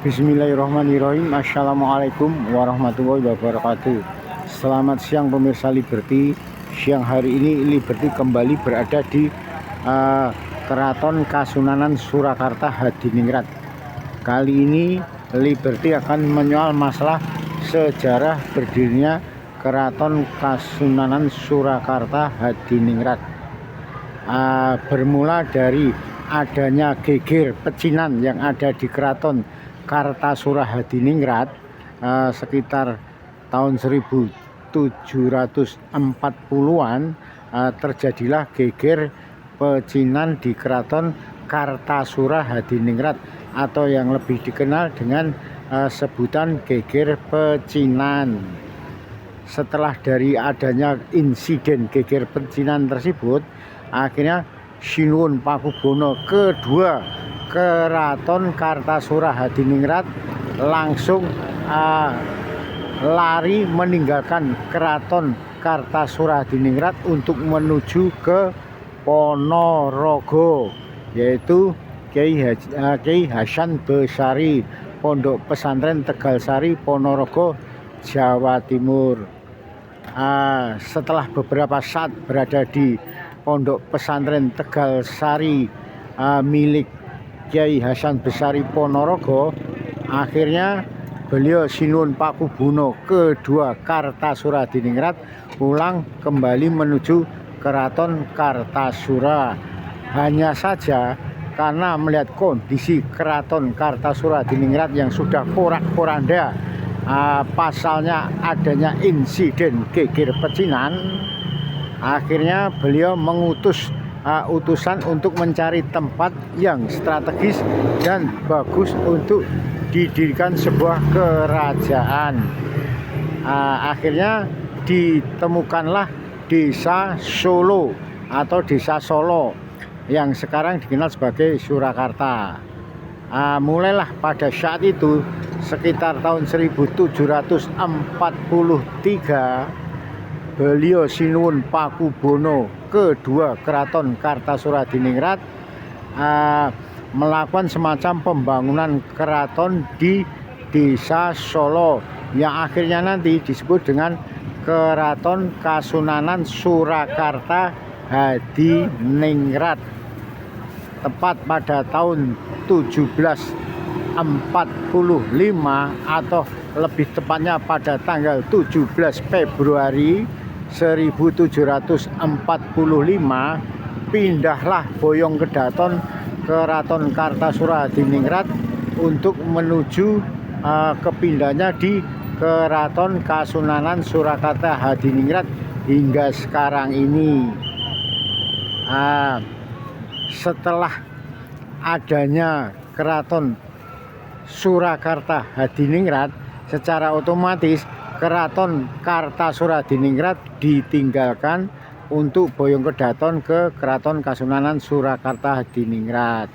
Bismillahirrahmanirrahim. Assalamualaikum warahmatullahi wabarakatuh. Selamat siang pemirsa Liberty. Siang hari ini Liberty kembali berada di Keraton Kasunanan Surakarta Hadiningrat. Kali ini Liberty akan menyoal masalah sejarah berdirinya Keraton Kasunanan Surakarta Hadiningrat. Bermula dari adanya geger pecinan yang ada di Keraton Kartasura Hadiningrat sekitar tahun 1740-an, terjadilah geger pecinan di Keraton Kartasura Hadiningrat atau yang lebih dikenal dengan sebutan geger pecinan. Setelah dari adanya insiden geger pecinan tersebut, akhirnya Sinuwun Pakubono kedua Keraton Kartasura Hadiningrat langsung lari meninggalkan Keraton Kartasura Hadiningrat untuk menuju ke Ponorogo, yaitu Kyai Hasan Besari, Pondok Pesantren Tegalsari, Ponorogo, Jawa Timur. Setelah beberapa saat berada di Pondok Pesantren Tegalsari milik Kyai Hasan Besari Ponorogo, akhirnya beliau Sinuwun Pakubono kedua Kartasura Hadiningrat pulang kembali menuju Keraton Kartasura. Hanya saja karena melihat kondisi Keraton Kartasura Hadiningrat yang sudah porak-poranda, pasalnya adanya insiden geger pecinan, akhirnya beliau mengutus utusan untuk mencari tempat yang strategis dan bagus untuk didirikan sebuah kerajaan. Akhirnya ditemukanlah desa Solo atau desa Solo yang sekarang dikenal sebagai Surakarta. Mulailah pada saat itu sekitar tahun 1743 beliau Sinuwun Pakubono kedua Keraton Kartasura Hadiningrat melakukan semacam pembangunan keraton di desa Solo yang akhirnya nanti disebut dengan Keraton Kasunanan Surakarta Hadiningrat. Tepat pada tahun 1745 atau lebih tepatnya pada tanggal 17 Februari 1745 pindahlah Boyong Kedaton Keraton Kartasura Hadiningrat untuk menuju kepindahnya di Keraton Kasunanan Surakarta Hadiningrat hingga sekarang ini. Setelah adanya Keraton Surakarta Hadiningrat, secara otomatis Keraton Kartasura Hadiningrat ditinggalkan untuk Boyong Kedaton ke Keraton Kasunanan Surakarta Hadiningrat.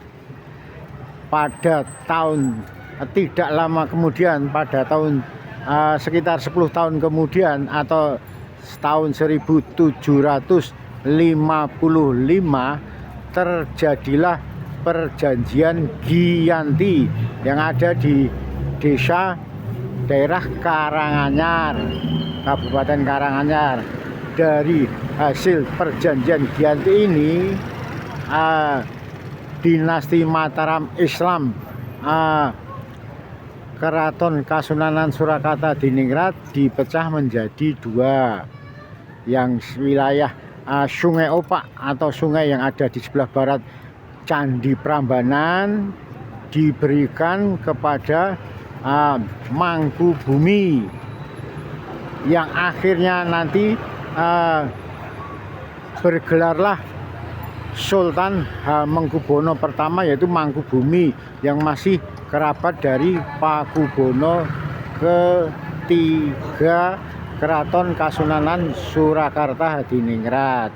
Pada tahun tidak lama kemudian, pada tahun sekitar 10 tahun kemudian atau tahun 1755 terjadilah perjanjian Giyanti yang ada di desa daerah Karanganyar, Kabupaten Karanganyar. Dari hasil perjanjian Giyanti ini, dinasti Mataram Islam Keraton Kasunanan Surakarta Hadiningrat dipecah menjadi dua. Yang wilayah Sungai Opak atau sungai yang ada di sebelah barat Candi Prambanan diberikan kepada Mangkubumi, yang akhirnya nanti bergelarlah Sultan Hamengkubuwono pertama, yaitu Mangkubumi, yang masih kerabat dari Pakubono ketiga Keraton Kasunanan Surakarta Hadiningrat.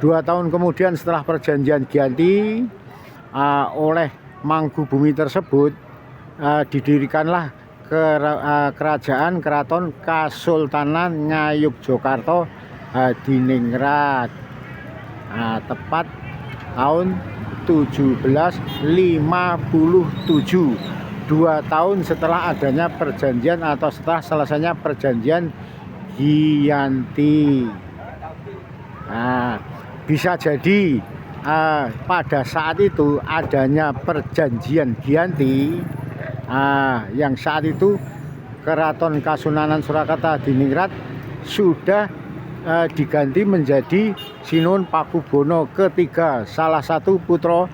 2 tahun kemudian setelah perjanjian Giyanti, oleh Mangkubumi tersebut didirikanlah kerajaan Keraton Kasultanan Ngayogyakarta Hadiningrat. Tepat tahun 1757 2 tahun setelah adanya perjanjian atau setelah selesainya perjanjian Giyanti. Nah, bisa jadi pada saat itu adanya perjanjian Giyanti, yang saat itu Keraton Kasunanan Surakarta Hadiningrat sudah diganti menjadi Sinuhun Pakubono ketiga, salah satu putra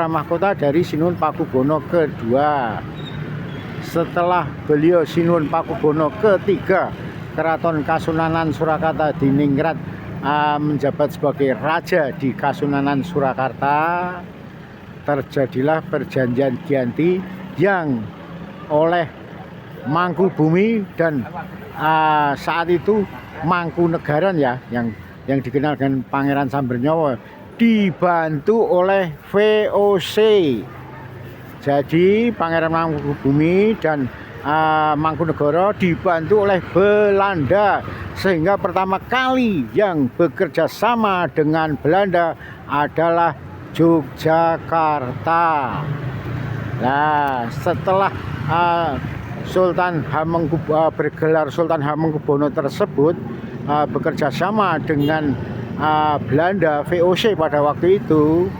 mahkota dari Sinuhun Pakubono kedua. Setelah beliau Sinuhun Pakubono ketiga, Keraton Kasunanan Surakarta Hadiningrat menjabat sebagai raja di Kasunanan Surakarta, terjadilah perjanjian Giyanti yang oleh Mangkubumi dan saat itu Mangkunegaran ya, yang dikenal dengan Pangeran Sambernyawa, dibantu oleh VOC. Jadi Pangeran Mangkubumi dan Mangkunegara dibantu oleh Belanda, sehingga pertama kali yang bekerja sama dengan Belanda adalah Yogyakarta. Nah, setelah bergelar Sultan Hamengkubuwono tersebut bekerja sama dengan Belanda, VOC pada waktu itu,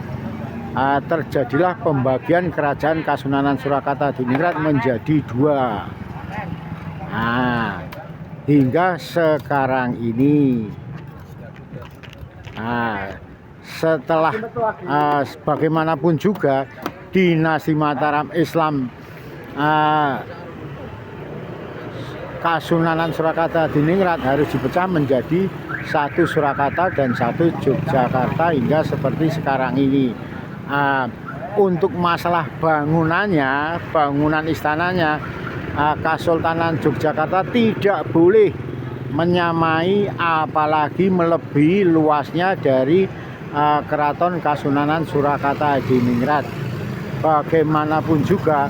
terjadilah pembagian kerajaan Kasunanan Surakarta Hadiningrat menjadi 2. Hingga sekarang ini. Setelah bagaimanapun juga dinasti Mataram Islam Kasunanan Surakarta Hadiningrat harus dipecah menjadi satu Surakarta dan satu Yogyakarta hingga seperti sekarang ini. Untuk masalah bangunannya, bangunan istananya, Kesultanan Yogyakarta tidak boleh menyamai apalagi melebihi luasnya dari Keraton Kasunanan Surakarta Hadiningrat. Bagaimanapun juga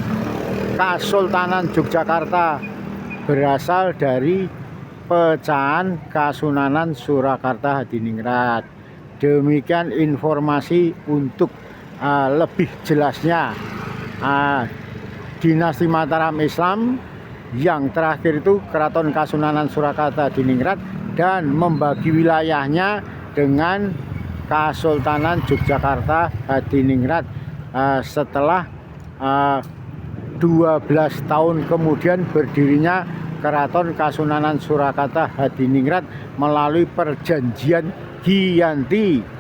Kesultanan Yogyakarta berasal dari pecahan Kasunanan Surakarta Hadiningrat. Demikian informasi untuk lebih jelasnya dinasti Mataram Islam yang terakhir itu Keraton Kasunanan Surakarta Hadiningrat, dan membagi wilayahnya dengan Kesultanan Yogyakarta Hadiningrat setelah 12 tahun kemudian berdirinya Keraton Kasunanan Surakarta Hadiningrat melalui perjanjian Giyanti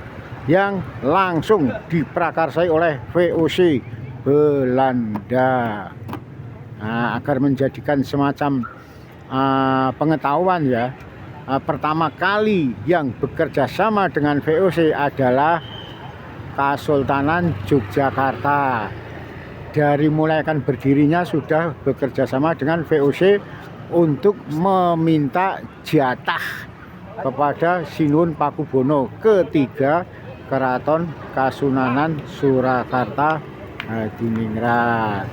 yang langsung diprakarsai oleh VOC Belanda. Agar menjadikan semacam pengetahuan ya, pertama kali yang bekerja sama dengan VOC adalah Kesultanan Yogyakarta. Dari mulai akan berdirinya sudah bekerja sama dengan VOC untuk meminta jatah kepada Sinuhun Pakubono ketiga Keraton Kasunanan Surakarta Hadiningrat.